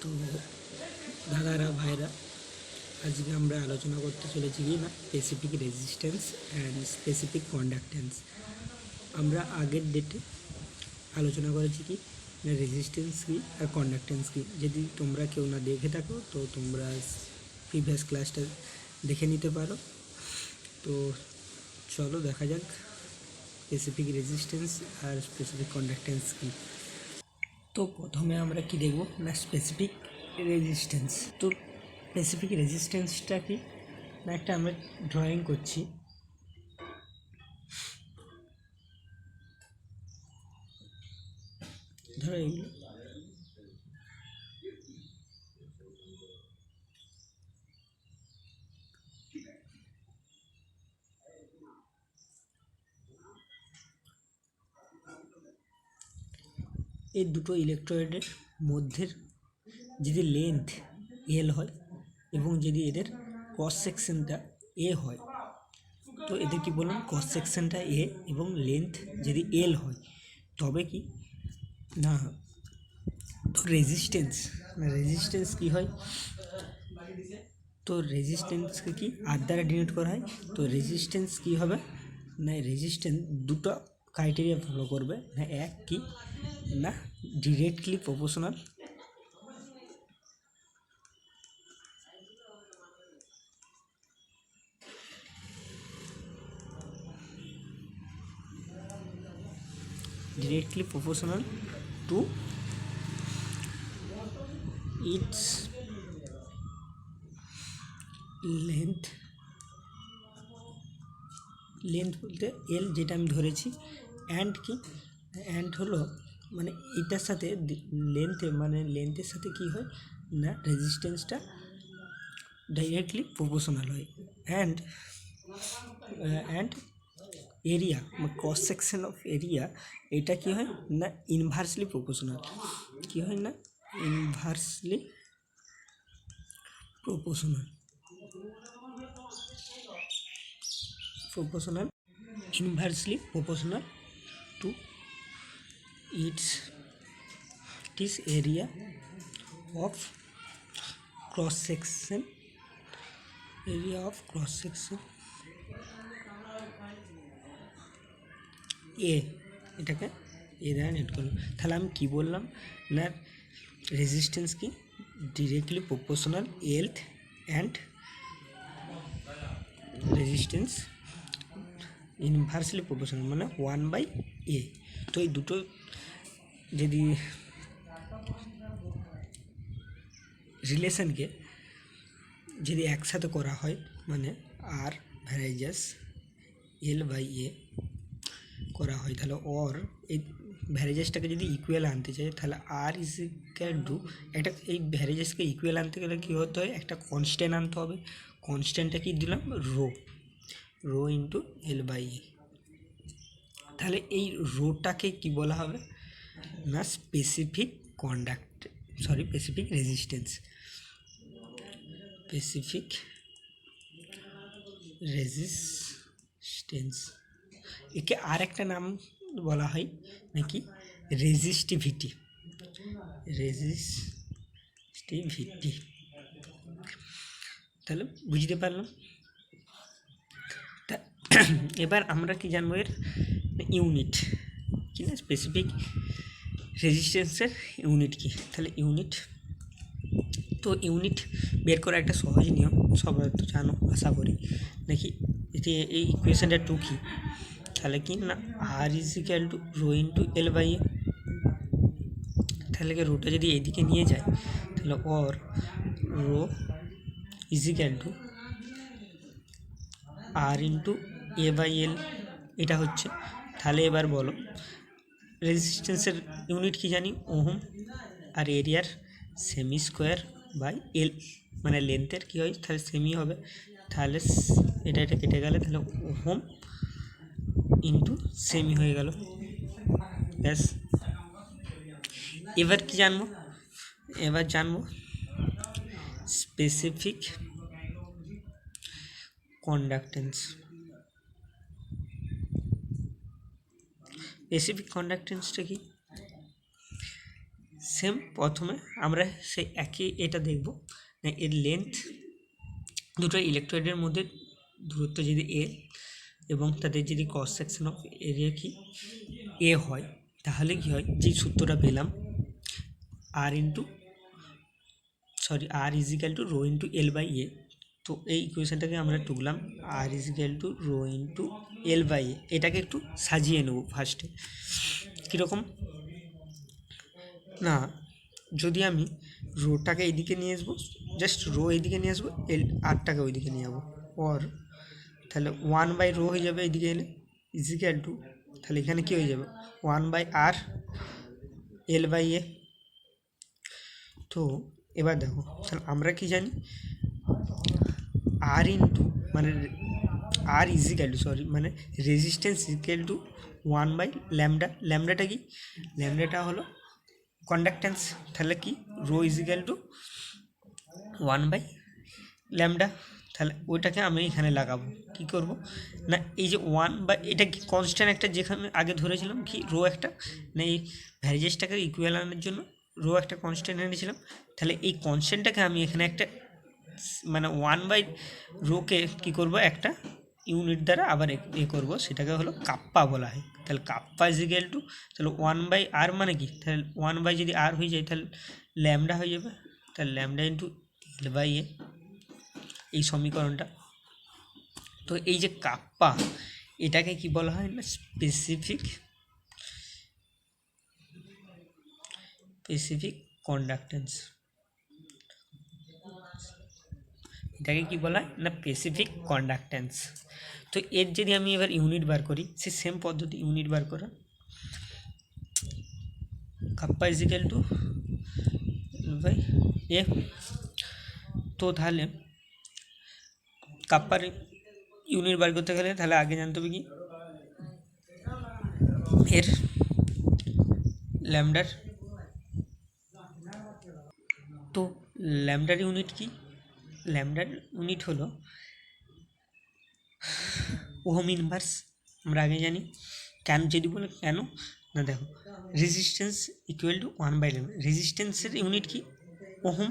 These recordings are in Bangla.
তো দাদারা ভাইরা, আজকে আমরা আলোচনা করতে চলেছি কি না specific resistance and specific conductance. আমরা আগের ডেটে আলোচনা করেছি কি না রেজিস্ট্যান্স কী আর কন্ডাক্ট্যান্স কী। যদি তোমরা কেউ না দেখে থাকো তো তোমরা প্রিভিয়াস ক্লাসটা দেখে নিতে পারো। তো চলো দেখা যাক স্পেসিফিক রেজিস্ট্যান্স আর স্পেসিফিক কন্ডাক্ট্যান্স কী। তো প্রথমে আমরা কি দেখব না স্পেসিফিক রেজিস্ট্যান্স। তো স্পেসিফিক রেজিস্ট্যান্সটা কি না একটা আমরা ড্রয়িং করছি। ধরো এইগুলো এই দুটো ইলেকট্রোডের মধ্যের যদি লেন্থ এল হয় এবং যদি এদের ক্রস সেকশনটা এ হয়, তো এদের কি বললাম ক্রস সেকশনটা এ এবং লেন্থ যদি এল হয় তবে কি না তো রেজিস্ট্যান্স কী হয়। তো রেজিস্ট্যান্সকে কি আর দ্বারা ডিনোট করা হয়। তো রেজিস্ট্যান্স কী হবে না রেজিস্ট্যান্স দুটো ক্রাইটেরিয়া ফলো করবে না, এক কি না directly proportional to its length বলতে এল যেটা আমি ধরেছি, অ্যান্ড কি অ্যান্ড হলো মানে এটার সাথে লেন্থের সাথে কি হয় না রেজিস্ট্যান্সটা ডাইরেক্টলি প্রপোর্শনাল হয়। And area cross section of area এটা কি হয় না ইনভার্সলি প্রপোর্শনাল। কি হয় না inversely proportional inversely proportional to its area of cross section এ। এটাকে এ দ্বারা নেট করলাম। তাহলে আমি কী বললাম না রেজিস্ট্যান্স কি directly proportional length and resistance inversely proportional মানে 1/a। তো এই দুটো যদি রিলেশনকে যদি একসাথে করা হয় মানে আর ভ্যারাইজাস L/a করা হয়, তাহলে অর এই ভ্যারাইজাসটাকে যদি ইকুয়াল আনতে চাই তাহলে আর ইজ ইকুয়াল টু একটা এই ভ্যারাইজাসকে ইকুয়াল আনতে গেলে কী হতে হয় একটা কনস্ট্যান্ট আনতে হবে। কনস্ট্যান্টটা কি দিলাম রো ইন্টু L/a। তাহলে এই রোটাকে কি বলা হবে না স্পেসিফিক রেজিস্ট্যান্স। একে আর একটা নাম বলা হয় নাকি রেজিস্টিভিটি। তাহলে বুঝতে পারলাম। তা এবার আমরা কি জানবো এর ইউনিট কি না স্পেসিফিক রেজিস্ট্যান্সের ইউনিট কি। তাহলে ইউনিট বের করা একটা সহজ নিয়ম, সবাই তো জানো আশা করি নাকি। এটি এই ইকুয়েশনটা টু কি তাহলে কি না R is equal to rho into L/a। তাহলে রোটা যদি এইদিকে নিয়ে যায় তাহলে or rho is equal to R into A/L এটা হচ্ছে। তাহলে এবার বলো রেজিস্ট্যান্সের ইউনিট কি জানি ওহম, আর এরিয়ার সেমি স্কোয়ার বাই এল মানে লেন্থের কী হয় তাহলে সেমি হবে। তাহলে এটা কেটে গেলে তাহলে ওহম ইন্টু সেমি হয়ে গেল ব্যাস। এবার কি জানবো স্পেসিফিক কন্ডাক্ট্যান্সটা কি সেম প্রথমে আমরা সেই একই এটা দেখব, এর লেন্থ, দুটো ইলেকট্রোডের মধ্যে দূরত্ব যদি এ এবং তাদের যদি ক্রস সেকশন অফ এরিয়া কি এ হয়, তাহলে কি হয়, যে সূত্রটা পেলাম R is equal to rho into L by A. তো এই ইকুয়েশনটাকে আমরা টুকলাম R is equal to rho into L by A. এটাকে একটু সাজিয়ে নেব ফার্স্টে। কীরকম না, যদি আমি রোটাকে এইদিকে নিয়ে আসবো, জাস্ট রো এইদিকে নিয়ে আসবো, আরটাকে ওইদিকে নিয়ে যাবো, ওর তাহলে 1/রো হয়ে যাবে এইদিকে এলে, ইজ ইকাল টু, তাহলে এখানে কী হয়ে যাবে 1/আর এল বাই এ। তো এবার দেখো, তাহলে আমরা কি জানি, আর ইন্টু মানে আর ইজ ইকাল টু মানে রেজিস্ট্যান্স ইকুয়াল টু 1/ল্যামডা। ল্যামডাটা কি, ল্যামডাটা হলো কন্ডাক্ট্যান্স, তাহলে কি রো ইজ ইকাল টু 1/ল্যামডা। তাহলে ওইটাকে আমি এখানে লাগাবো, কি করব না, এই যে এটা কি কনস্ট্যান্ট একটা, যেখানে আগে ধরেছিলাম কি রো একটা, না এই ভ্যারিজেসটাকে ইকুয়াল আনার জন্য রো একটা কনস্ট্যান্ট এনেছিলাম, তাহলে এই কনস্ট্যান্টটাকে আমি এখানে একটা মানে 1/রোকে কী করব, একটা ইউনিট দ্বারা আবার করব, সেটাকে হলো কাপ্পা বলা হয়। তাহলে কাপ্পা ইজ ইকুয়াল টু, তাহলে 1/আর মানে কি, তাহলে 1/ যদি আর হয়ে যায় তাহলে ল্যামডা হয়ে যাবে, তাহলে ল্যামডা ইন্টু এল বাই এ, এই সমীকরণটা। তো এই যে কাপ্পা, এটাকে কি বলা হয় না, স্পেসিফিক কন্ডাক্ট্যান্স। এটাকে কি বলা হয় না, স্পেসিফিক কন্ডাক্ট্যান্স। তো এর যদি আমি এবার ইউনিট বার করি, সে সেম পদ্ধতি ইউনিট বার করা, kappa is equal to by A. তো তাহলে কাপ্পার ইউনিট বার করতে গেলে তাহলে আগে জানতে হবে কি, এর ল্যামডার, তো ল্যামডার ইউনিট কি, ল্যামডার ইউনিট হলো ওহম ইনভার্স। আমরা আগে জানি, কেন যদি বলে কেন না, দেখো রেজিস্ট্যান্স ইকুয়াল টু 1/ল্যামডা, রেজিস্ট্যান্সের ইউনিট কি ওহম,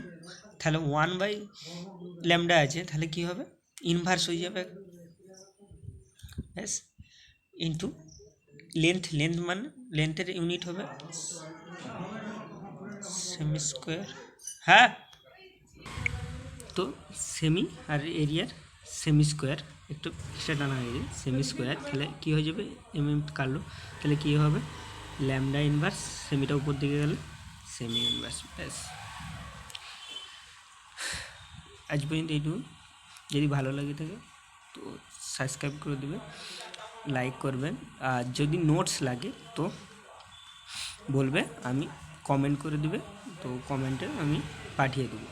তাহলে 1/ল্যামডা আছে, তাহলে কি হবে ইনভার্স হয়ে যাবে ব্যাস, ইন্টু লেন্থ মানে লেন্থের ইউনিট হবে সেমি স্কোয়ার। হ্যাঁ, তো সেমি আর এরিয়ার সেমি স্কোয়ার একটু এক্সট্রা টানা হয়ে যায়, সেমি স্কোয়ার, তাহলে কী হয়ে যাবে কাটলো, তাহলে কী হবে ল্যামডা ইনভার্স, সেমিটা উপর দিকে গেলে সেমি ইনভার্স, ব্যাস। আজ পর্যন্ত এইটুকু, যদি ভালো লাগে থাকে তো সাবস্ক্রাইব করে দেবে, লাইক করবেন, আর যদি নোটস লাগে তো বলবে, আমি কমেন্ট করে দেবে, তো কমেন্টে আমি পাঠিয়ে দেবো।